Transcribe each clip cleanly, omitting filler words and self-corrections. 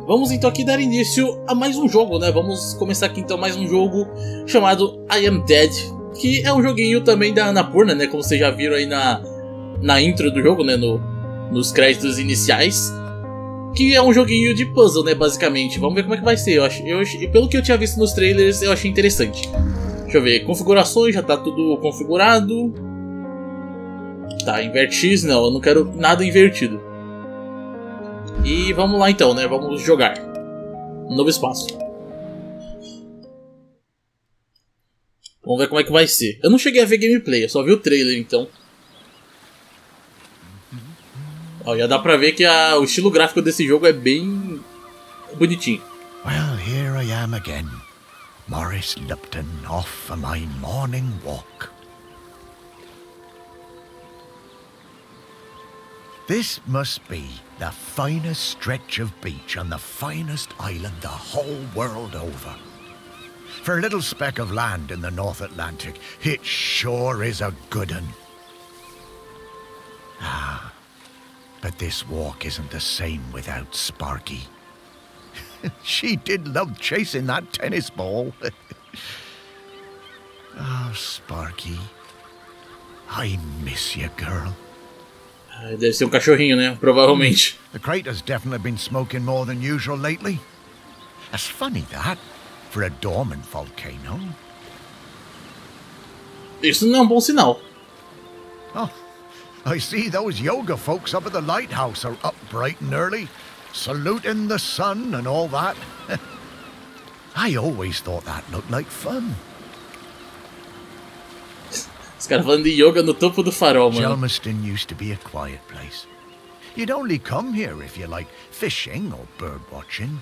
vamos então aqui dar início a mais um jogo, né? Vamos começar aqui então mais um jogo chamado I Am Dead, que é um joguinho também da Annapurna, né? Como vocês já viram aí na intro do jogo, né? Nos créditos iniciais. Que é um joguinho de puzzle, né? Basicamente. Vamos ver como é que vai ser. Pelo que eu tinha visto nos trailers, eu achei interessante. Deixa eu ver. Configurações, já tá tudo configurado. Tá, inverte X, não. Eu não quero nada invertido. E vamos lá então, né? Vamos jogar. Novo espaço. Vamos ver como é que vai ser. Eu não cheguei a ver gameplay, eu só vi o trailer então. Ó, já dá pra ver que o estilo gráfico desse jogo é bem bonitinho. Well, here I am again. Morris Lupton off for my morning walk. This must be the finest stretch of beach on the finest island the whole world over. For a little speck of land in the North Atlantic, it sure is a good one. Ah, but this walk isn't the same without Sparky. She did love chasing that tennis ball. Oh, Sparky, I miss you, girl. Deve ser um cachorrinho, né? Provavelmente. The crater's definitely been smoking more than usual lately. That's funny, that, for a dormant volcano. Isso não é um bom sinal. Oh, I see those yoga folks up at the lighthouse are up bright and early, saluting the sun and all that. I always thought that looked like fun. Os caras falando de yoga no topo do farol, mano. Shelmerston used to be a quiet place. You'd only come here if you like fishing or bird watching.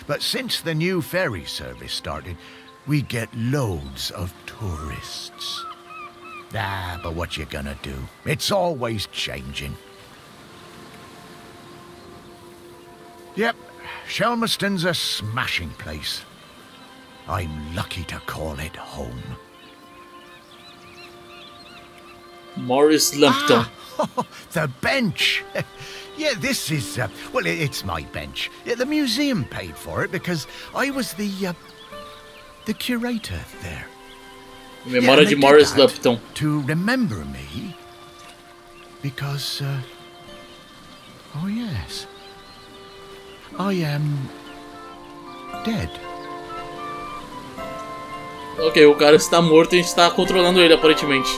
But since the new ferry service started, we get loads of tourists. Ah, but what you gonna do? It's always changing. Yep, Shelmerston's a smashing place. I'm lucky to call it home. Morris Lupton. Ah, the bench. Yeah, this is, well, it's my bench. Yeah, the museum paid for it because I was the curator there. Memória de Morris Lupton. To remember me, because, oh yes, I am dead. Ok, o cara está morto e a gente está controlando ele, aparentemente.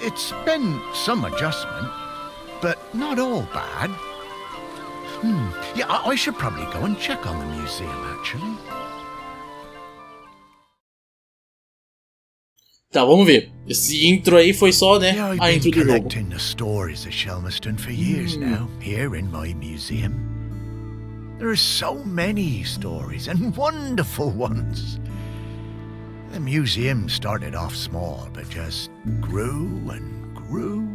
It's been some adjustment, but not all bad. Yeah, I should probably go and check on the museum, actually. Tá, vamos ver. Esse intro aí foi só, né, Yeah, I've a intro been do jogo. collecting the stories of Shelmerston for years now, here in my museum. There are so many stories, and wonderful ones. The museum started off small, but just grew and grew.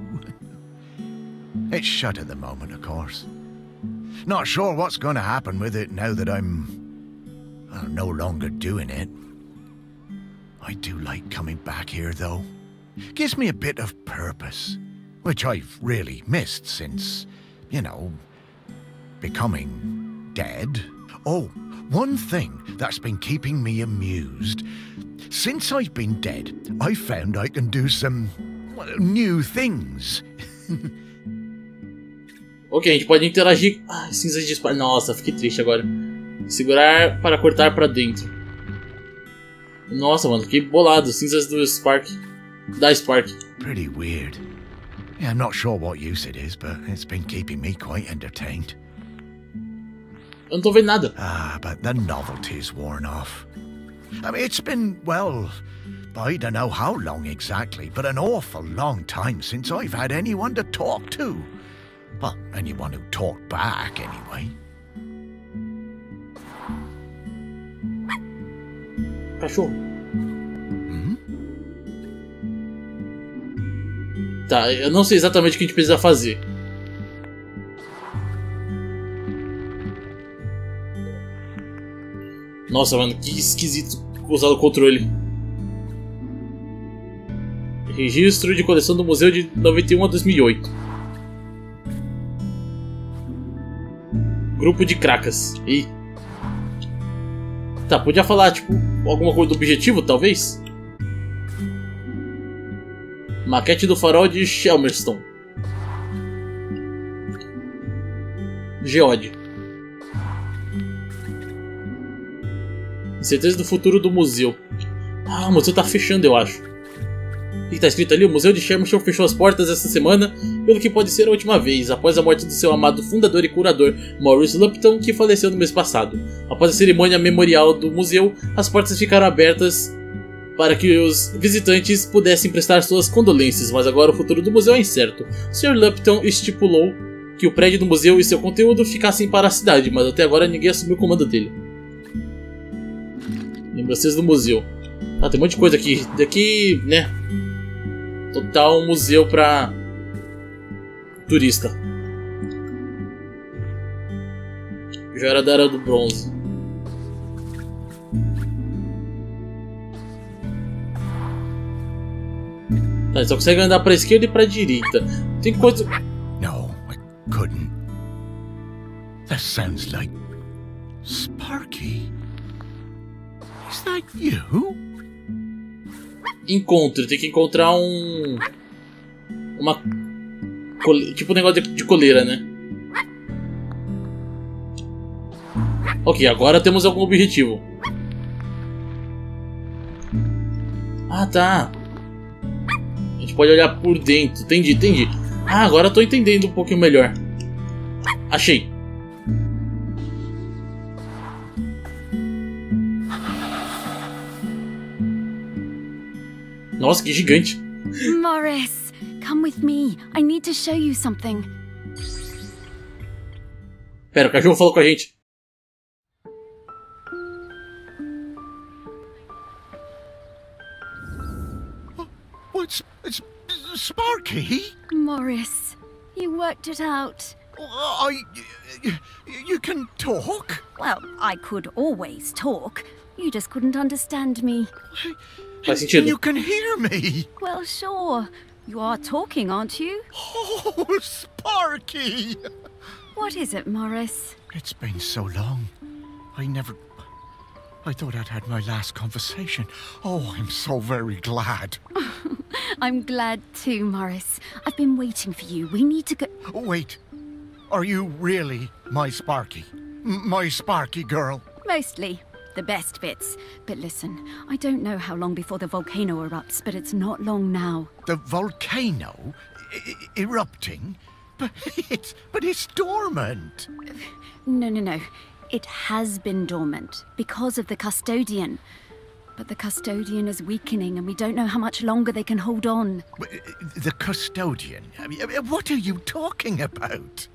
It's shut at the moment, of course. Not sure what's going to happen with it now that I'm no longer doing it. I do like coming back here, though. Gives me a bit of purpose, which I've really missed since, you know, becoming dead. Oh, one thing that's been keeping me amused. Since I've been dead, I've found I can do some new things. Ok, a gente pode interagir. Ah, cinzas de Spark. Nossa, fiquei triste agora. Segurar para cortar para dentro. Nossa, mano, fiquei bolado. Cinzas do Spark. Da Spark. Pretty weird. Yeah, I'm not sure what use it is, but it's been keeping me quite entertained. Eu não tô vendo nada. Ah, but the novelty's worn off. I mean, it's been, well, I don't know how long exactly, but an awful long time since I've had anyone to talk to. Well, anyone who talked back, anyway. Cachorro. Tá, eu não sei exatamente o que a gente precisa fazer. Nossa, mano, que esquisito usar o controle. Registro de coleção do museu de 91 a 2008. Grupo de cracas. Ih. Tá, podia falar, tipo, alguma coisa do objetivo, talvez? Maquete do farol de Shelmerston. Geode. Incerteza do futuro do museu. Ah, o museu tá fechando, eu acho. O que tá escrito ali? O Museu de Shelmerston fechou as portas esta semana, pelo que pode ser a última vez, após a morte do seu amado fundador e curador, Maurice Lupton, que faleceu no mês passado. Após a cerimônia memorial do museu, as portas ficaram abertas para que os visitantes pudessem prestar suas condolências, mas agora o futuro do museu é incerto. O Sr. Lupton estipulou que o prédio do museu e seu conteúdo ficassem para a cidade, mas até agora ninguém assumiu o comando dele. Lembranças do museu. Ah, tem um monte de coisa aqui. Daqui, né? Total museu pra turista. Já era da Era do Bronze. Tá, só consegue andar pra esquerda e pra direita. Tem coisa... No, I couldn't. That sounds like... Sparky. Is that you? Encontre, tem que encontrar um... tipo um negócio de coleira, né? Ok, agora temos algum objetivo. Ah, tá. A gente pode olhar por dentro. Entendi. Ah, agora eu tô entendendo um pouquinho melhor. Achei. Nossa, que gigante. Morris, come with me. I need to show you something. Pera, o cachorro falou com a gente. It's Sparky? Morris, you worked it out. You can talk? Well, I could always talk. You just couldn't understand me. Faz sentido. You can hear me. Well, sure. You are talking, aren't you? Oh, Sparky! What is it, Morris? It's been so long. I thought I'd had my last conversation. Oh, I'm so very glad. I'm glad too, Morris. I've been waiting for you. We need to go... Oh, wait. Are you really my Sparky? My Sparky girl? Mostly. The best bits. But listen, I don't know how long before the volcano erupts, but it's not long now. The volcano? Erupting? But it's dormant. No. It has been dormant because of the custodian. But the custodian is weakening and we don't know how much longer they can hold on. The custodian? I mean, what are you talking about?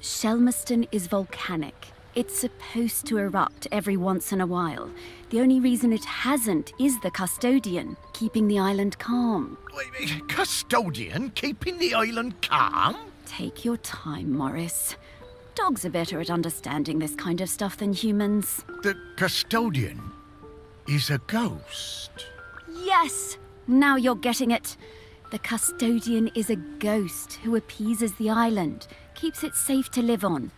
Shelmerston is volcanic. It's supposed to erupt every once in a while. The only reason it hasn't is the custodian, keeping the island calm. Custodian keeping the island calm? Take your time, Morris. Dogs are better at understanding this kind of stuff than humans. The custodian is a ghost. Yes! Now you're getting it. The custodian is a ghost who appeases the island, keeps it safe to live on.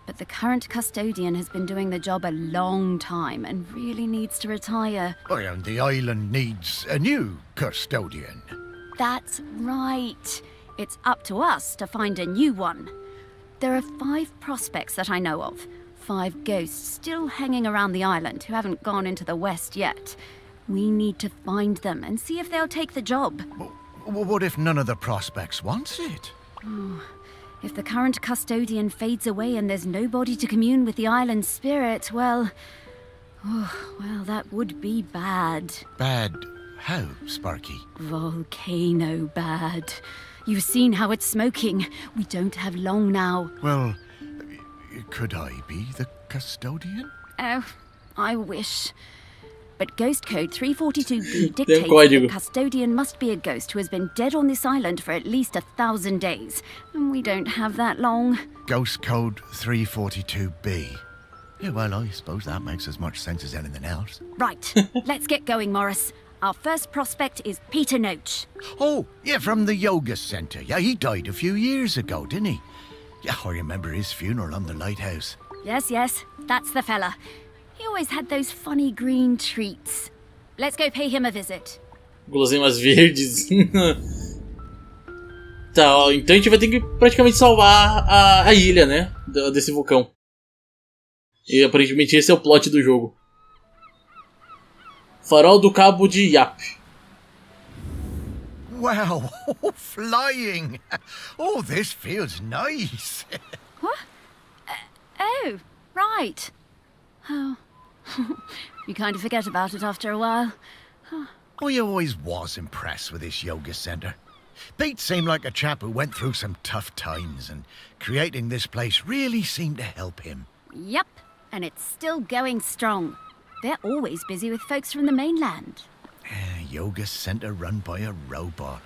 But the current custodian has been doing the job a long time and really needs to retire. And the island needs a new custodian. That's right. It's up to us to find a new one. There are 5 prospects that I know of. 5 ghosts still hanging around the island who haven't gone into the west yet. We need to find them and see if they'll take the job. What if none of the prospects wants it? If the current custodian fades away and there's nobody to commune with the island's spirit, well, that would be bad. Bad how, Sparky? Volcano bad. You've seen how it's smoking. We don't have long now. Well, could I be the custodian? Oh, I wish. But Ghost Code 342B dictates that the custodian must be a ghost who has been dead on this island for at least 1,000 days. And we don't have that long. Ghost Code 342B. Yeah, well, I suppose that makes as much sense as anything else. Right, let's get going, Morris. Our first prospect is Peter Noach. Oh, yeah, from the yoga centre. Yeah, he died a few years ago, didn't he? Yeah, I remember his funeral on the lighthouse. Yes, yes, that's the fella. He always had those funny green treats. Let's go pay him a visit. Guloseimas verdes. Tá, ó, então a gente vai ter que praticamente salvar a ilha, né? Desse vulcão. E aparentemente esse é o plot do jogo. Farol do Cabo de Yapp. Wow, oh, flying! Oh, this feels nice. What? Oh, right. Oh, you kind of forget about it after a while. I always was impressed with this yoga center. Pete seemed like a chap who went through some tough times, and creating this place really seemed to help him. Yep, and it's still going strong. They're always busy with folks from the mainland. Yoga center run by a robot.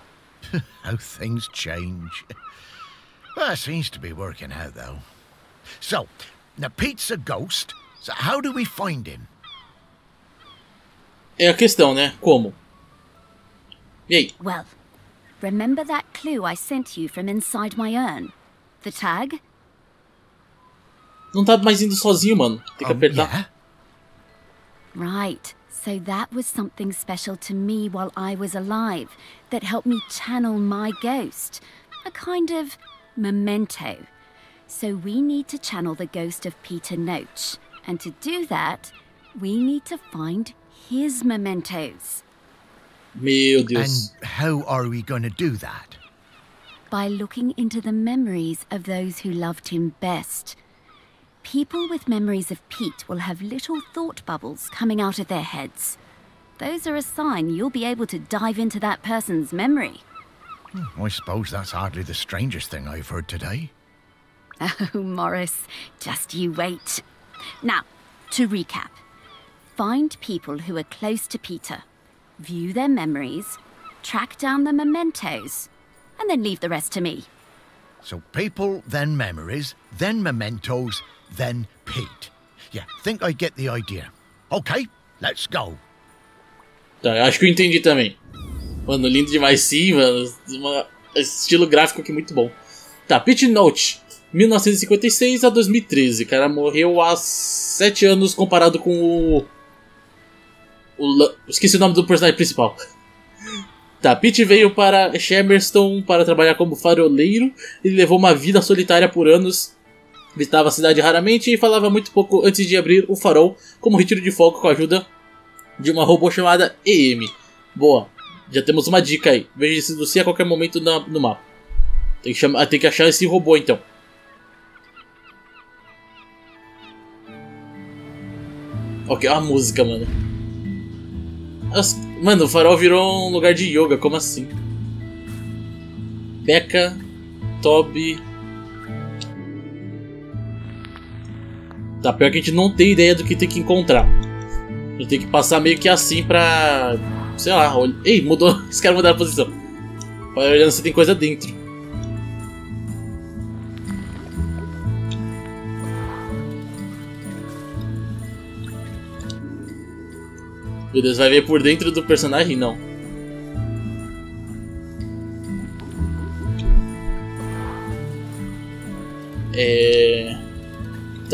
How things change. Well, it seems to be working out, though. So, now Pete's a ghost, so how do we find him? É a questão, né? Como? E aí? Well, remember that clue I sent you from inside my urn? The tag? Não tá mais indo sozinho, mano. Tem que apertar. Yeah? Right. So that was something special to me while I was alive that helped me channel my ghost. A kind of memento. So we need to channel the ghost of Peter Noach. And to do that, we need to find his mementos. Meu Deus. And how are we going to do that? By looking into the memories of those who loved him best. People with memories of Pete will have little thought bubbles coming out of their heads. Those are a sign you'll be able to dive into that person's memory. I suppose that's hardly the strangest thing I've heard today. Oh, Morris, just you wait. Now, to recap. Find people who are close to Peter, view their memories, track down the mementos, and then leave the rest to me. So people, then memories, then mementos, then Pete. Yeah, think I get the idea. Okay, let's go. Tá, acho que eu entendi também. Mano, lindo demais, sim, mano. Esse estilo gráfico aqui muito bom. Tá, Pete Noach, 1956 a 2013. O cara morreu há 7 anos comparado com esqueci o nome do personagem principal. Tá, Pete veio para Shemerston para trabalhar como faroleiro. Ele levou uma vida solitária por anos. Visitava a cidade raramente e falava muito pouco antes de abrir o farol como retiro de foco com a ajuda de uma robô chamada EM. Boa, já temos uma dica aí. Veja se você a qualquer momento no mapa. Tem que achar esse robô então. Ok, a música, mano. Mano, o farol virou um lugar de yoga, como assim? Becca, Toby. Tá, pior que a gente não tem ideia do que tem que encontrar. A gente tem que passar meio que assim pra... sei lá, ei, mudou. Os caras mudaram a posição. Vai olhando se tem coisa dentro. Meu Deus, vai ver por dentro do personagem? Não.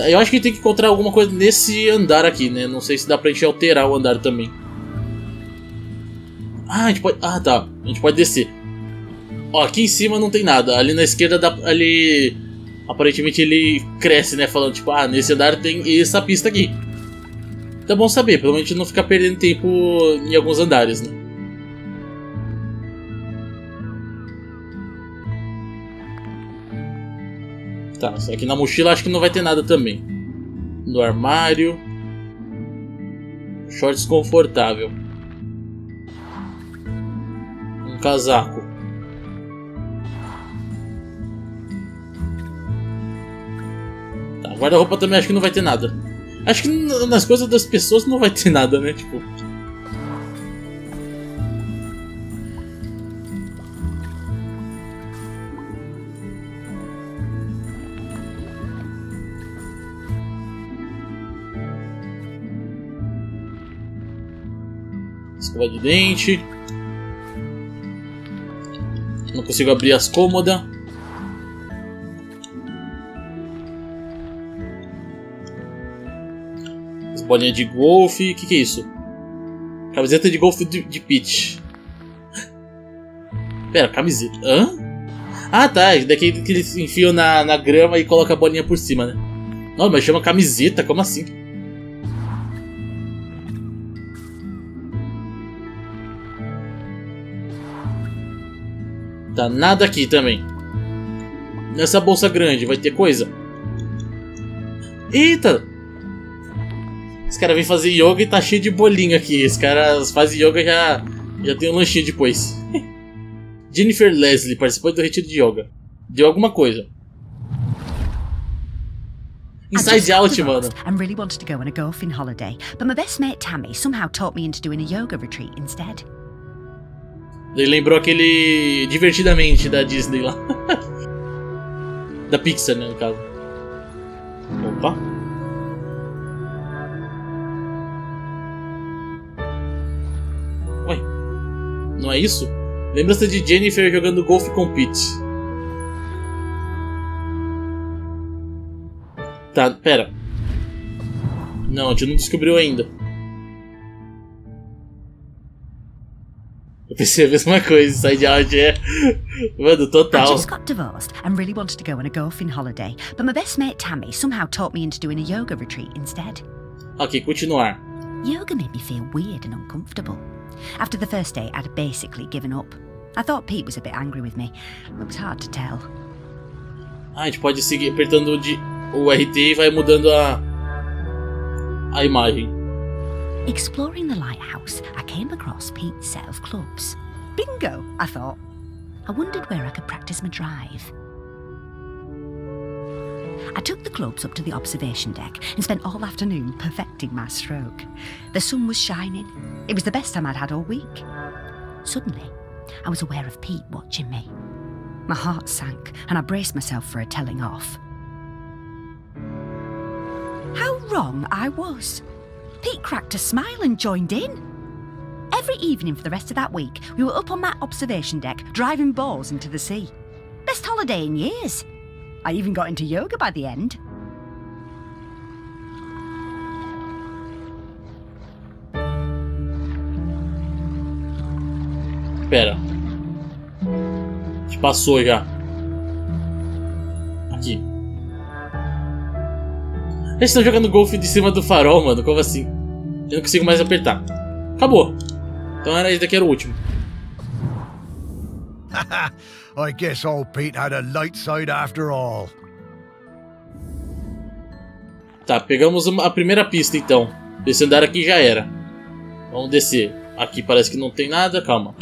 Eu acho que tem que encontrar alguma coisa nesse andar aqui, né? Não sei se dá pra gente alterar o andar também. Ah, a gente pode... ah, tá. A gente pode descer. Ó, aqui em cima não tem nada. Ali na esquerda, ali... aparentemente ele cresce, né? Falando, tipo, ah, nesse andar tem essa pista aqui. Então é bom saber, pelo menos a gente não ficar perdendo tempo em alguns andares, né? Tá, só que na mochila acho que não vai ter nada também. No armário. Shorts confortável. Um casaco. Tá, guarda-roupa também acho que não vai ter nada. Acho que nas coisas das pessoas não vai ter nada, né? Tipo... escova de dente. Não consigo abrir as cômodas. bolinhas de golfe. O que é isso? Camiseta de golfe de pitch. Pera, camiseta. Hã? Ah, tá. Daqui que eles enfiam na grama e colocam a bolinha por cima, né? Não, mas chama camiseta. Como assim? Tá, nada aqui também. Nessa bolsa grande vai ter coisa? Eita! Os caras vêm fazer yoga e tá cheio de bolinha aqui. Os caras fazem yoga e já tem um lanchinho depois. Jennifer Leslie participou do retiro de yoga. Deu alguma coisa. Inside Out, mano. I really wanted to go on a golfing holiday, but my best mate Tammy somehow talked me into doing a yoga retreat instead. Ele lembrou aquele Divertidamente da Disney lá. Da Pixar, né, no caso. Opa. Ué, não é isso? Lembra-se de Jennifer jogando golfe com Pete. Tá, pera. Não, a gente não descobriu ainda. Eu pensei a mesma coisa, Inside Out é... Mano, total. I just got divorced and really wanted to go on a golfing holiday, but my best mate Tammy somehow talked me into doing a yoga retreat instead. Ok, continuar. Yoga made me feel weird and uncomfortable. After the first day, I'd basically given up. I thought Pete was a bit angry with me. It was hard to tell. Ah, a gente pode seguir apertando o RT e vai mudando a imagem. Exploring the lighthouse, I came across Pete's set of clubs. Bingo, I thought. I wondered where I could practice my drive. I took the clubs up to the observation deck and spent all afternoon perfecting my stroke. The sun was shining. It was the best time I'd had all week. Suddenly, I was aware of Pete watching me. My heart sank and I braced myself for a telling off. How wrong I was. Pete cracked a smile and joined in. Every evening for the rest of that week, we were up on that observation deck, driving balls into the sea. Best holiday in years. I even got into yoga by the end. Pera. A gente passou já. Aqui. Eles estão jogando golfe de cima do farol, mano. Como assim? Eu não consigo mais apertar. Acabou. Então esse daqui era o último. I guess old Pete had a light side after all. Tá, pegamos a primeira pista então. Esse andar aqui já era. Vamos descer. Aqui parece que não tem nada, calma.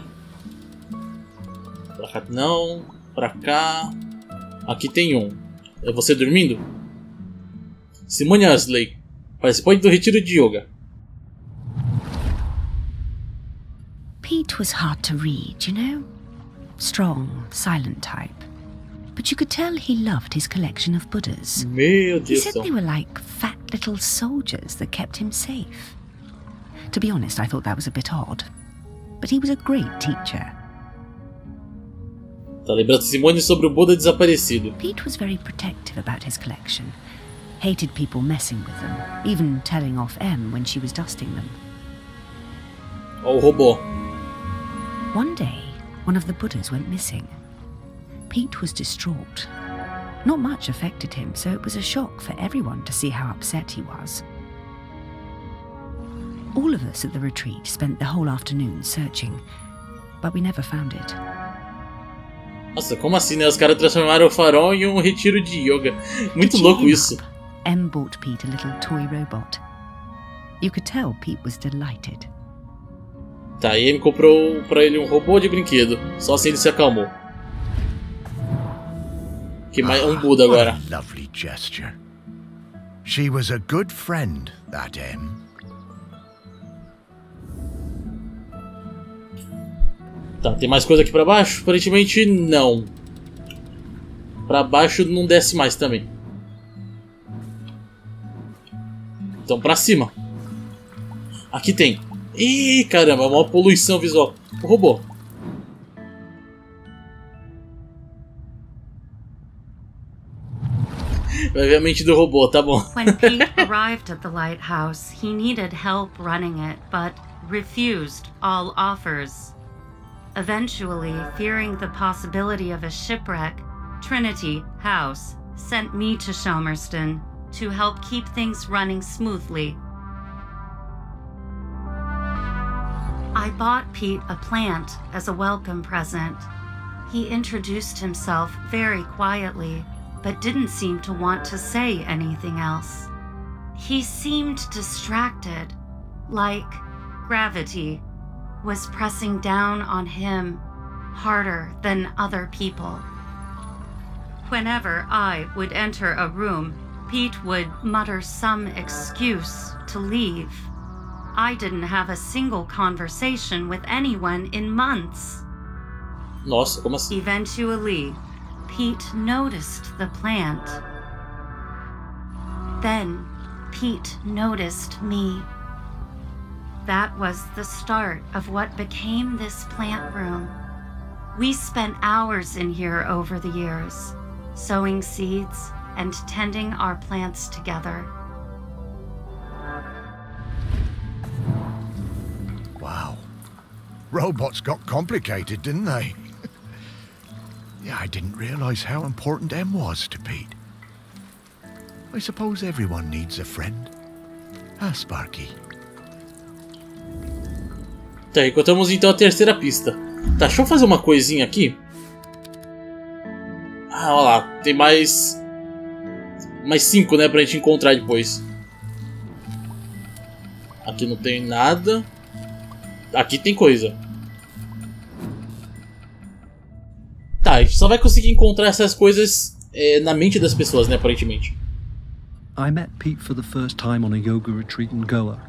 Pra cá não. Pra cá. Aqui tem um. É você dormindo? Simone Asley, participante do retiro de yoga. Pete was hard to read, you know? Strong, silent type. But you could tell he loved his collection of Buddhas. Meu He Deus said do they céu. were like fat little soldiers that kept him safe. To be honest, I thought that was a bit odd. But he was a great teacher. Tá lembrando Simone sobre o Buda desaparecido. Pete was very protective about his collection. Hated people messing with them, even telling off Em when she was dusting them. Ó o robô. One day, one of the Buddhas went missing. Pete was distraught. Not much affected him, so it was a shock for everyone to see how upset he was. All of us at the retreat spent the whole afternoon searching, but we never found it. Nossa, como assim, né? Os caras transformaram o farol em um retiro de yoga. Muito To cheer louco him isso. up, Em bought Pete a little toy robot. You could tell Pete was delighted. Tá, e ele comprou pra ele um robô de brinquedo. Só assim ele se acalmou. Que mais um Buda What agora. a lovely gesture. She was a good friend, that Em. Tá, tem mais coisa aqui pra baixo? Aparentemente não. Pra baixo não desce mais também. Então pra cima. Aqui tem. Ih, caramba, uma poluição visual. O robô. Vai ver a mente do robô, tá bom. When Pete arrived at the lighthouse, he needed help running it, but refused all offers. Eventually, fearing the possibility of a shipwreck, Trinity House sent me to Shelmerston to help keep things running smoothly. I bought Pete a plant as a welcome present. He introduced himself very quietly, but didn't seem to want to say anything else. He seemed distracted, like gravity was pressing down on him harder than other people. Whenever I would enter a room, Pete would mutter some excuse to leave. I didn't have a single conversation with anyone in months. Nossa, como assim? Eventually, Pete noticed the plant. Then, Pete noticed me. That was the start of what became this plant room. We spent hours in here over the years, sowing seeds and tending our plants together. Wow. Robots got complicated, didn't they? Yeah, I didn't realize how important M was to Pete. I suppose everyone needs a friend. Ah, Sparky. Tá, encontramos então a terceira pista. Tá, deixa eu fazer uma coisinha aqui. Ah, olha lá, tem mais 5, né, pra gente encontrar depois. Aqui não tem nada. Aqui tem coisa. Tá, a gente só vai conseguir encontrar essas coisas na mente das pessoas, né, aparentemente. I met Pete for the first time on a yoga retreat in Goa.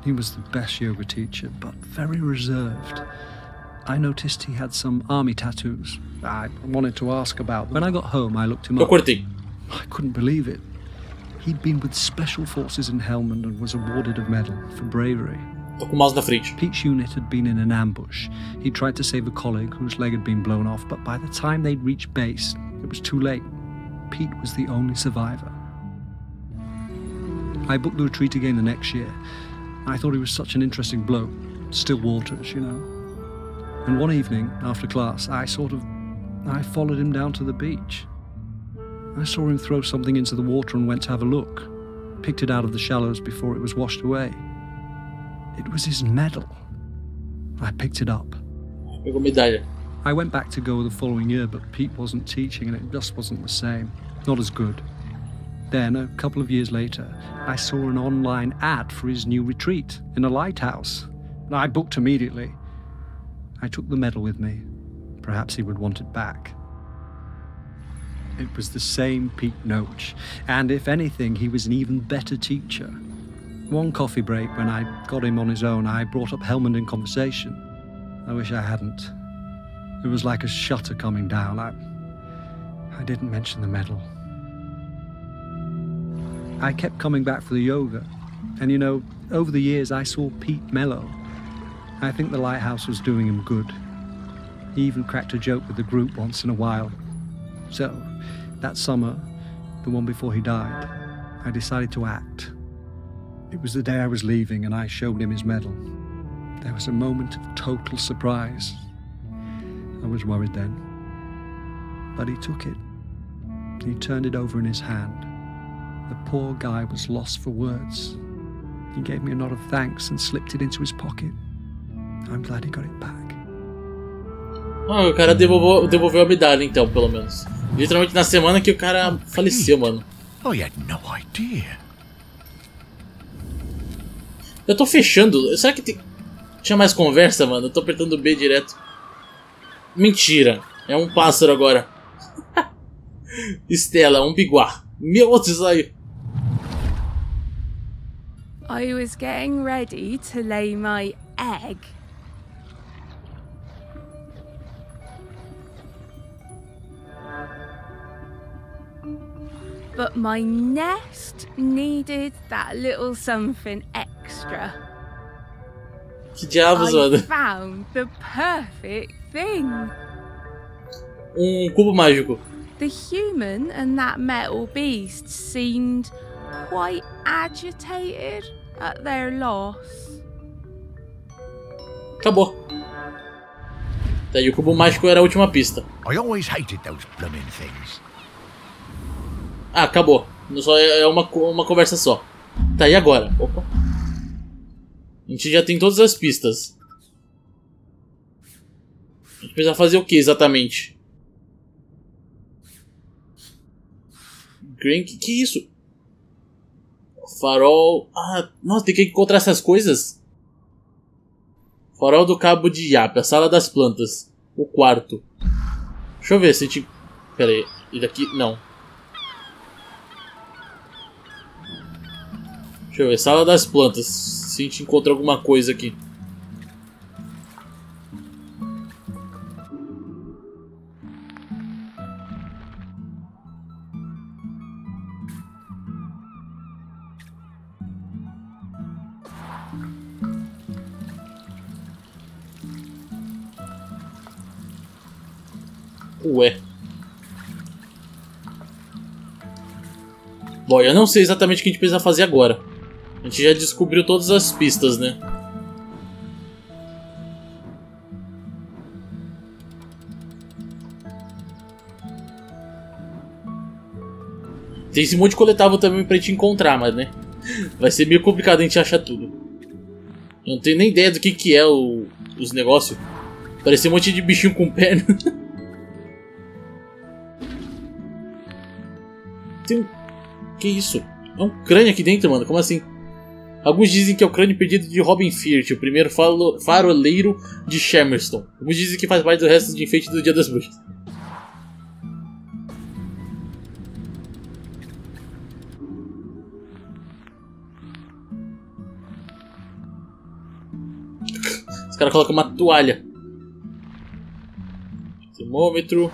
He was the best yoga teacher, but very reserved. I noticed he had some army tattoos. I wanted to ask about them. When I got home, I looked him up. Eu cortei. I couldn't believe it. He'd been with Special Forces in Helmand and was awarded a medal for bravery. Tô com o mouse na frente. Pete's unit had been in an ambush. He tried to save a colleague whose leg had been blown off, but by the time they'd reached base, it was too late. Pete was the only survivor. I booked the retreat again the next year. I thought he was such an interesting bloke. Still waters, you know. And one evening, after class, I followed him down to the beach. I saw him throw something into the water and went to have a look. Picked it out of the shallows before it was washed away. It was his medal. I picked it up. Pegou medalha. I went back to Goa the following year, but Pete wasn't teaching and it just wasn't the same. Not as good. Then, a couple of years later, I saw an online ad for his new retreat in a lighthouse. I booked immediately. I took the medal with me. Perhaps he would want it back. It was the same Pete Noach, and if anything, he was an even better teacher. One coffee break, when I got him on his own, I brought up Helmand in conversation. I wish I hadn't. It was like a shutter coming down. I didn't mention the medal. I kept coming back for the yoga, and you know, over the years I saw Pete mellow. I think the lighthouse was doing him good. He even cracked a joke with the group once in a while. So, that summer, the one before he died, I decided to act. It was the day I was leaving and I showed him his medal. There was a moment of total surprise. I was worried then. But he took it. He turned it over in his hand. The poor guy was lost for words. He gave me a nod of thanks and slipped it into his pocket. I'm glad he got it back. Ah, o cara devolveu a medalha então, pelo menos. Literalmente na semana que o cara faleceu, mano. I had no idea. Eu tô fechando. Será que tinha mais conversa, mano? Eu tô apertando B direto. Mentira. É um pássaro agora. Estela, um biguá. Meu Deus, aí. I was getting ready to lay my egg. But my nest needed that little something extra. Que diabos, I mano? found the perfect thing. Cubo mágico. The human and that metal beast seemed quite agitated at their loss. Acabou. Daí o cubo mágico era a última pista. I always hated those blooming things. Ah, acabou. Só é uma conversa só. Tá, e agora? Opa. A gente já tem todas as pistas. A gente precisa fazer o que exatamente? Green, que é isso? Farol. Ah, nossa, tem que encontrar essas coisas. Farol do Cabo de Yapp, a sala das plantas. O quarto. Deixa eu ver se a gente... Pera aí, e daqui... Não. Deixa eu ver, sala das plantas. Se a gente encontra alguma coisa aqui. Ué. Bom, eu não sei exatamente o que a gente precisa fazer agora. A gente já descobriu todas as pistas, né? Tem esse monte de coletável também pra gente encontrar, mas né? Vai ser meio complicado a gente achar tudo. Eu não tenho nem ideia do que é os negócios. Parece um monte de bichinho com perna. Tem um... Que isso? É um crânio aqui dentro, mano. Como assim? Alguns dizem que é o crânio perdido de Robin Firth, o primeiro faroleiro de Shemerston. Alguns dizem que faz parte do resto de enfeite do Dia das Bruxas. Os caras colocam uma toalha. Termômetro.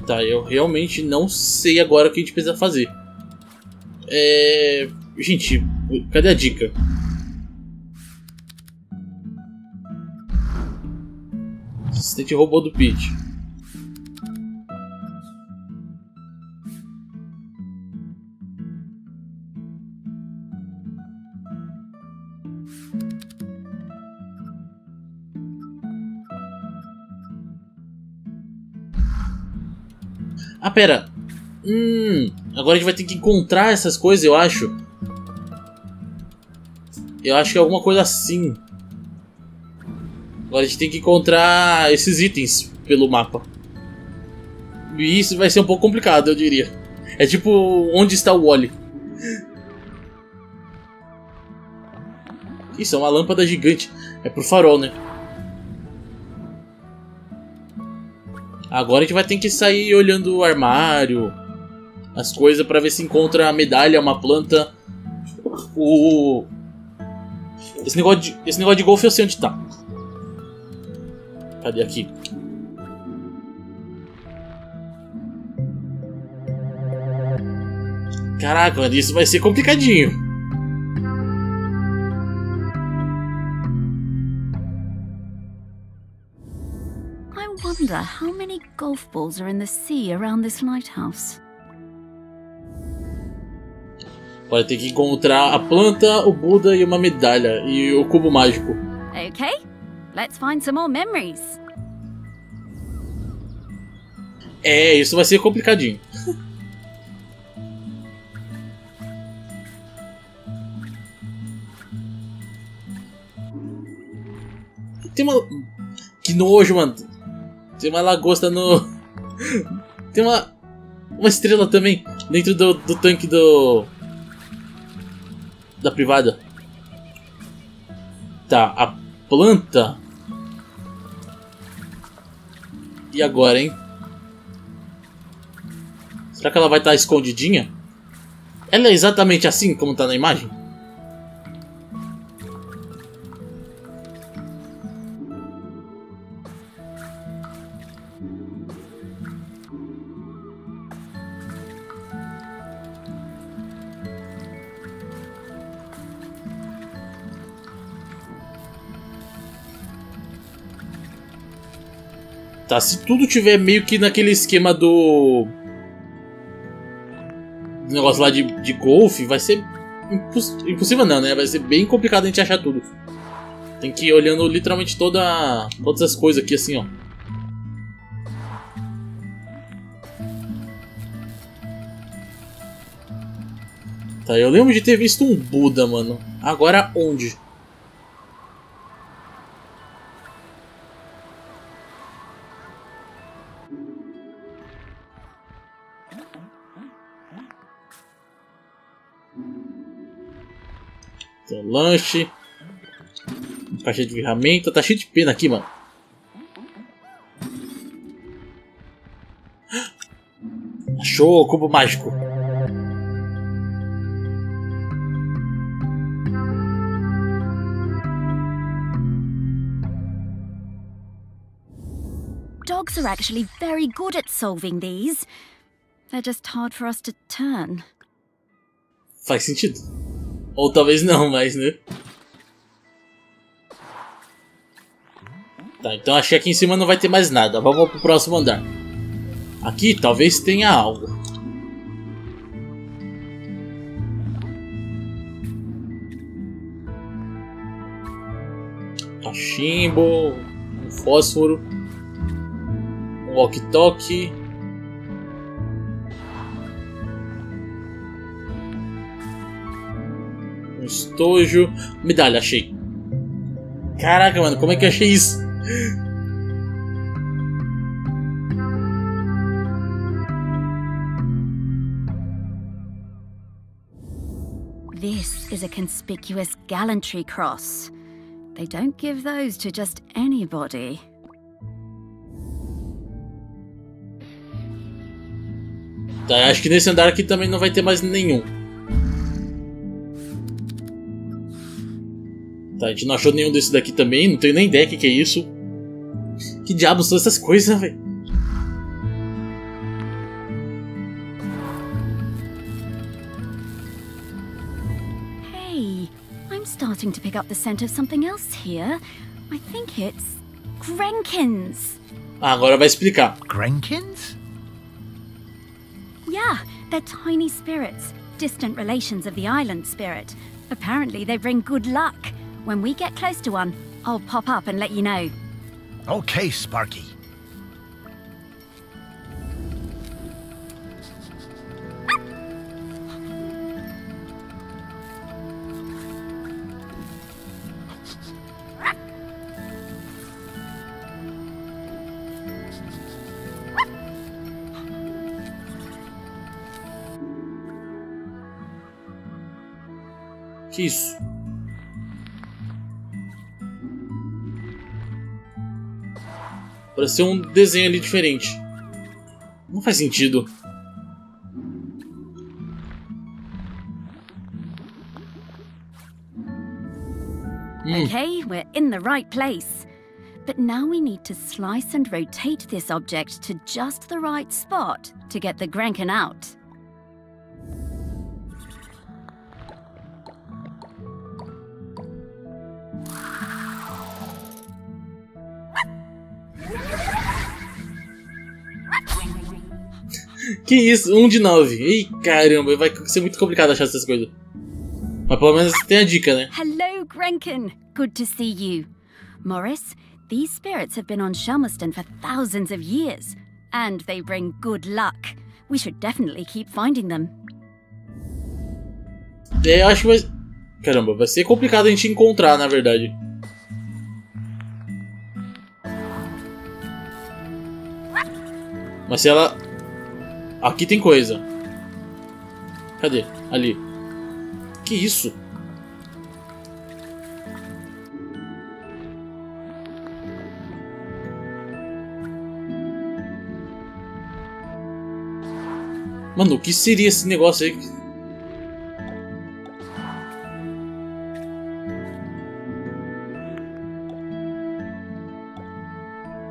Tá, eu realmente não sei agora o que a gente precisa fazer. Gente, cadê a dica? Assistente robô do Pete. Ah, pera. Agora a gente vai ter que encontrar essas coisas, eu acho. Eu acho que é alguma coisa assim. Agora a gente tem que encontrar esses itens pelo mapa. E isso vai ser um pouco complicado, eu diria. É tipo, onde está o Wally? Isso é uma lâmpada gigante. É pro farol, né? Agora a gente vai ter que sair olhando o armário, as coisas, pra ver se encontra a medalha, uma planta. Esse negócio de golfe eu sei onde tá. Cadê aqui? Caraca, mano, isso vai ser complicadinho. I wonder how many golf balls are in the sea around this lighthouse. Vai ter que encontrar a planta, o Buda e uma medalha. E o cubo mágico. Okay, let's find some more memories. Isso vai ser complicadinho. Tem uma... Que nojo, mano. Tem uma lagosta no... Tem uma estrela também dentro do tanque da privada. Tá, a planta. E agora, hein? Será que ela vai estar escondidinha? Ela é exatamente assim como tá na imagem? Tá, se tudo tiver meio que naquele esquema do negócio lá de golfe, vai ser impossível não, né? Vai ser bem complicado a gente achar tudo. Tem que ir olhando literalmente todas as coisas aqui assim, ó. Tá, eu lembro de ter visto um Buda, mano. Agora onde? Tem um lanche. Caixa de ferramenta. Tá cheio de pena aqui, mano. Achou o cubo mágico. Dogs are actually very good at solving these. They're just hard for us to turn. Faz sentido. Ou talvez não, mas né? Tá, então acho que aqui em cima não vai ter mais nada. Vamos pro próximo andar. Aqui talvez tenha algo. Cachimbo, um fósforo, um walkie-talkie. Um estojo. Medalha, achei. Caraca, mano, como é que eu achei isso? This is a conspicuous gallantry cross. They don't give those to just anybody. Tá, acho que nesse andar aqui também não vai ter mais nenhum. Tá, a gente não achou nenhum desse daqui também. Não tenho nem ideia do que é isso. Que diabos são essas coisas, velho? Hey, I'm starting to pick up the scent of something else here. I think it's Grenkins. Ah, agora vai explicar. Grenkins? Yeah, they're tiny spirits, distant relations of the island spirit. Apparently they bring good luck. When we get close to one, I'll pop up and let you know. Okay, Sparky. Que isso? Parece um desenho ali diferente. Não faz sentido. Okay, we're in the right place. But now we need to slice and rotate this object to just the right spot to get the Grenkin out. Que isso? 1 de 9. Ih, caramba, vai ser muito complicado achar essas coisas. Mas pelo menos tem a dica, né? Hello, Grenkin. Good to see you. Morris, these spirits have been on Shelmerston for thousands of years. And they bring good luck. We should definitely keep finding them. É, eu acho que vai... Caramba, vai ser complicado a gente encontrar, na verdade. Mas se ela... Aqui tem coisa. Cadê? Ali. Que isso? Mano, o que seria esse negócio aí?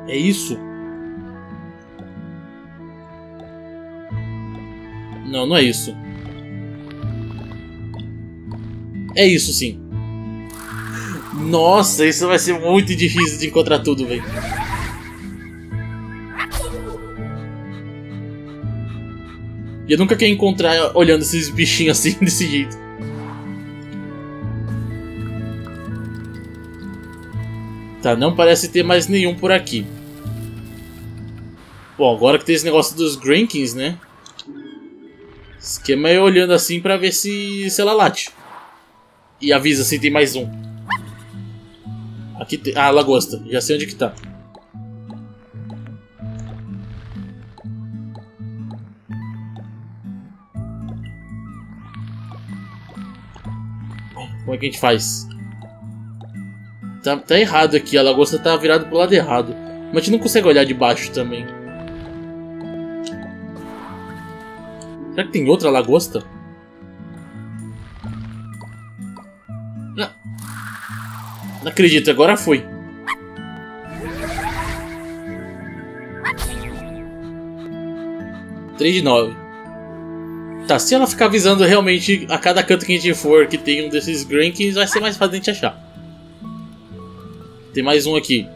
É isso? Não, não é isso. É isso sim. Nossa, isso vai ser muito difícil de encontrar tudo, velho. E eu nunca quero encontrar olhando esses bichinhos assim, desse jeito. Tá, não parece ter mais nenhum por aqui. Bom, agora que tem esse negócio dos Grankins, né? O esquema é olhando assim pra ver se ela late. E avisa se tem mais um. Aqui tem... Ah, lagosta. Já sei onde que tá. Como é que a gente faz? Tá errado aqui. A lagosta tá virada pro lado errado. Mas a gente não consegue olhar de baixo também. Será que tem outra lagosta? Não acredito, agora foi. Três de 9. Tá, se ela ficar avisando realmente a cada canto que a gente for que tem um desses Grankins, vai ser mais fácil de a gente achar. Tem mais um aqui.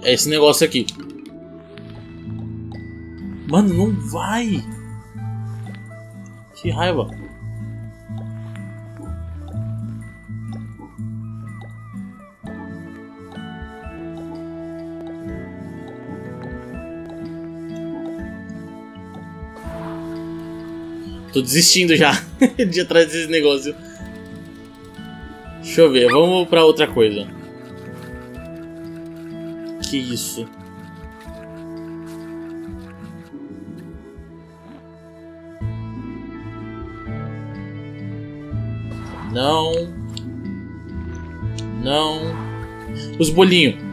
É esse negócio aqui. Mano, não vai. Que raiva. Tô desistindo já de ir atrás desse negócio. Deixa eu ver, vamos pra outra coisa. Que isso? Não. Não. Os bolinhos.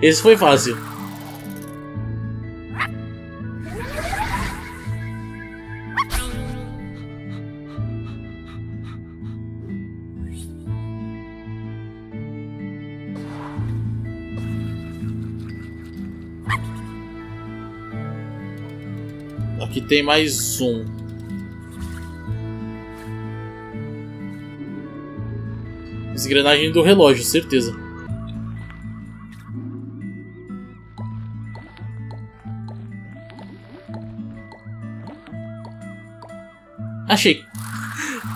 Esse foi fácil. Aqui tem mais um. Engrenagem do relógio, certeza. Achei.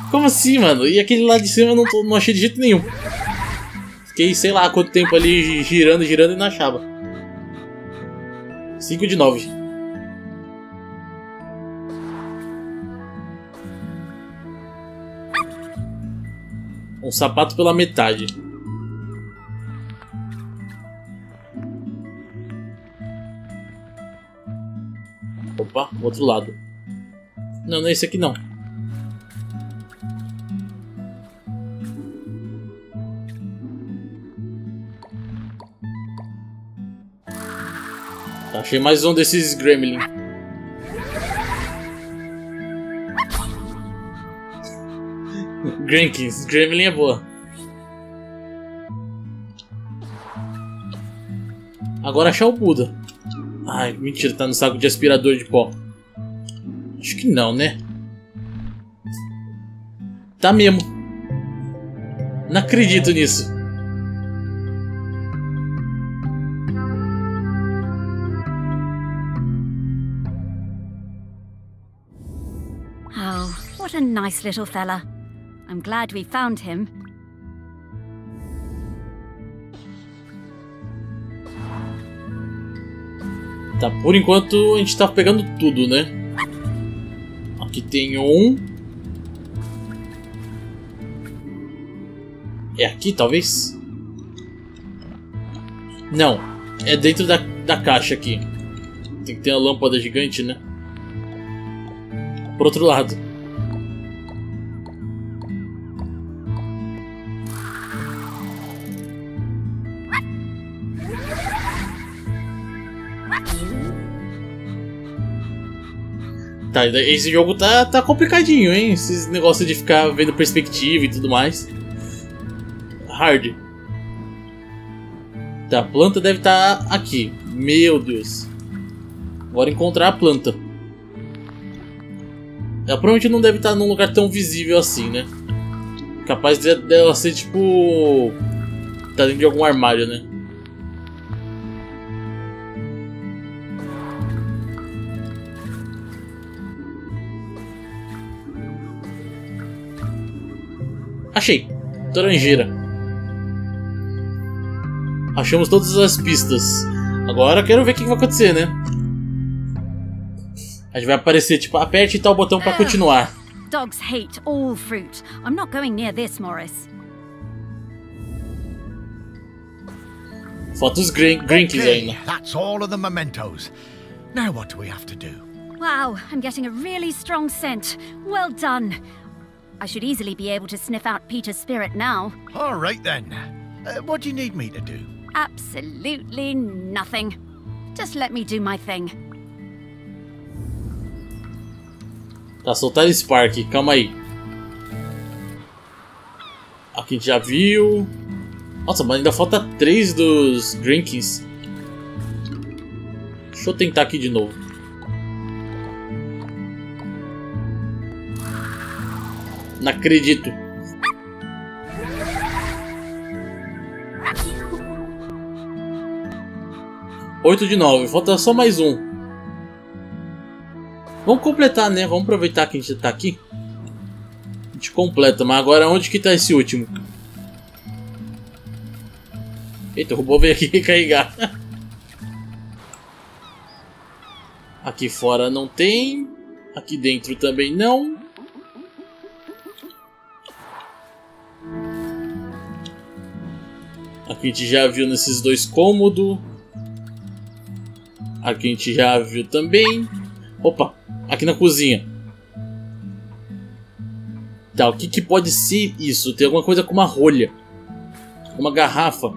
Como assim, mano? E aquele lá de cima eu não achei de jeito nenhum. Fiquei sei lá quanto tempo ali girando e não achava. 5 de 9. Um sapato pela metade. Opa, outro lado. Não, não é esse aqui não. Achei mais um desses gremlin. Grankins, gremlin é boa. Agora achar o Buda. Ai, mentira, tá no saco de aspirador de pó. Acho que não, né? Tá mesmo. Não acredito nisso. Oh, what a nice little fella. I'm glad we found him. Tá, por enquanto a gente tá pegando tudo, né? Aqui tem um. É aqui, talvez? Não, é dentro da caixa aqui. Tem que ter uma lâmpada gigante, né? Por outro lado. Tá, esse jogo tá complicadinho, hein? Esses negócios de ficar vendo perspectiva e tudo mais. Hard. Tá, a planta deve estar aqui. Meu Deus. Agora encontrar a planta. Ela provavelmente não deve estar num lugar tão visível assim, né? Capaz dela ser tipo... tá dentro de algum armário, né? Achei! Torangeira. Achamos todas as pistas. Agora quero ver o que vai acontecer, né? A gente vai aparecer, tipo, aperte tal botão pra continuar. Dogs hate all fruit. I'm not going near this, Morris. Falta os drinks ainda. That's all of the mementos. Now what do we have to do? Wow, I'm getting a really strong scent. Well done. I should easily be able to sniff out Peter's spirit now. All right then. What do you need me to do? Absolutely nothing. Just let me do my thing. Tá, soltar Spark, calma aí. Aqui a gente já viu. Nossa, mas ainda falta 3 dos drinkings. Deixa eu tentar aqui de novo. Não acredito. 8 de 9, falta só mais um. Vamos completar, né? Vamos aproveitar que a gente tá aqui. A gente completa, mas agora onde que tá esse último? Eita, o robô veio aqui recarregar. Aqui fora não tem. Aqui dentro também não. Aqui a gente já viu nesses 2 cômodos. Aqui a gente já viu também. Opa, aqui na cozinha. Tá, o que pode ser isso? Tem alguma coisa com uma rolha. Uma garrafa.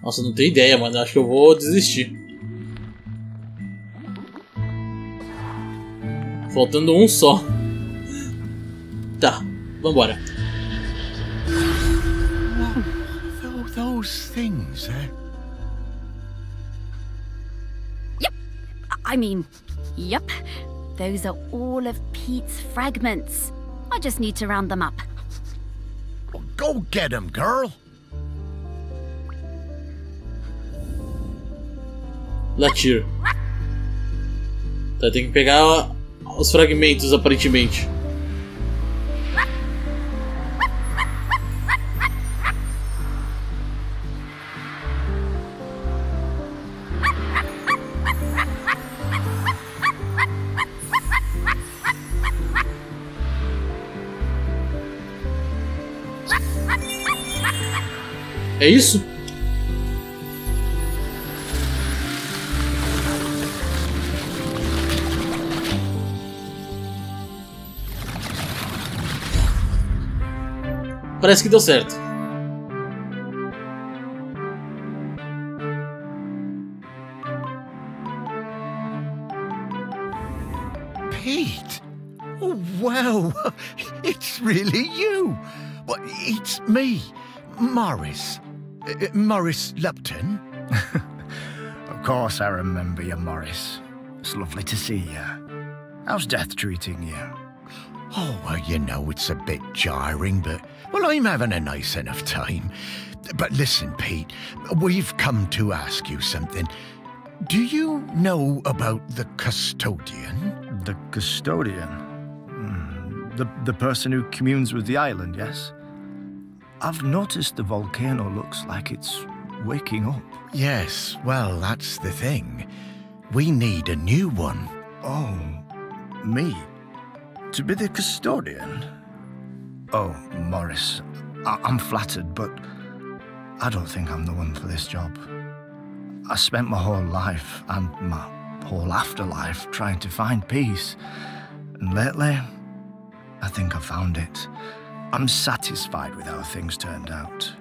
Nossa, não tenho ideia, mano. Acho que eu vou desistir. Faltando um só. Tá, vambora. Those things, I mean, yep. Those are all of Pete's fragments. I just need to round them up. Well, go get them, girl. Latir. Tá, tem que pegar os fragmentos, aparentemente. É isso? Parece que deu certo. Pete! Oh, wow! It's really you! Well, it's me, Morris. Morris Lupton? Of course I remember you, Morris. It's lovely to see you. How's death treating you? Oh, well, you know, it's a bit jarring, but, well, I'm having a nice enough time. But listen, Pete, we've come to ask you something. Do you know about the custodian? The custodian? The person who communes with the island, yes? I've noticed the volcano looks like it's waking up. Yes, well, that's the thing. We need a new one. Oh, me? To be the custodian? Oh, Morris, I'm flattered, but I don't think I'm the one for this job. I spent my whole life and my whole afterlife trying to find peace. And lately, I think I found it. I'm satisfied with how things turned out.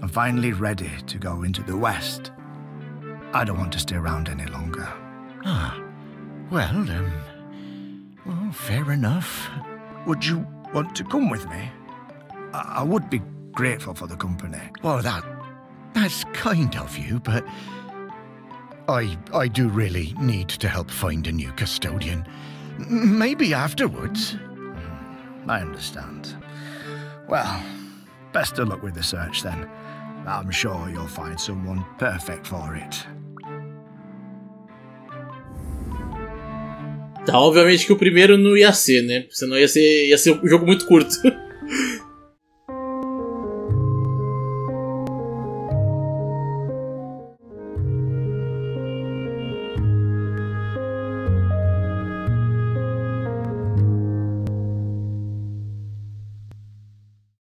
I'm finally ready to go into the West. I don't want to stay around any longer. Ah, well, fair enough. Would you want to come with me? I would be grateful for the company. Well, that's kind of you, but I do really need to help find a new custodian. Maybe afterwards. I understand. Well, best of luck with the search then. I'm sure you'll find someone perfect for it. Tá, obviamente que o primeiro não ia ser, né? Senão ia ser um jogo muito curto.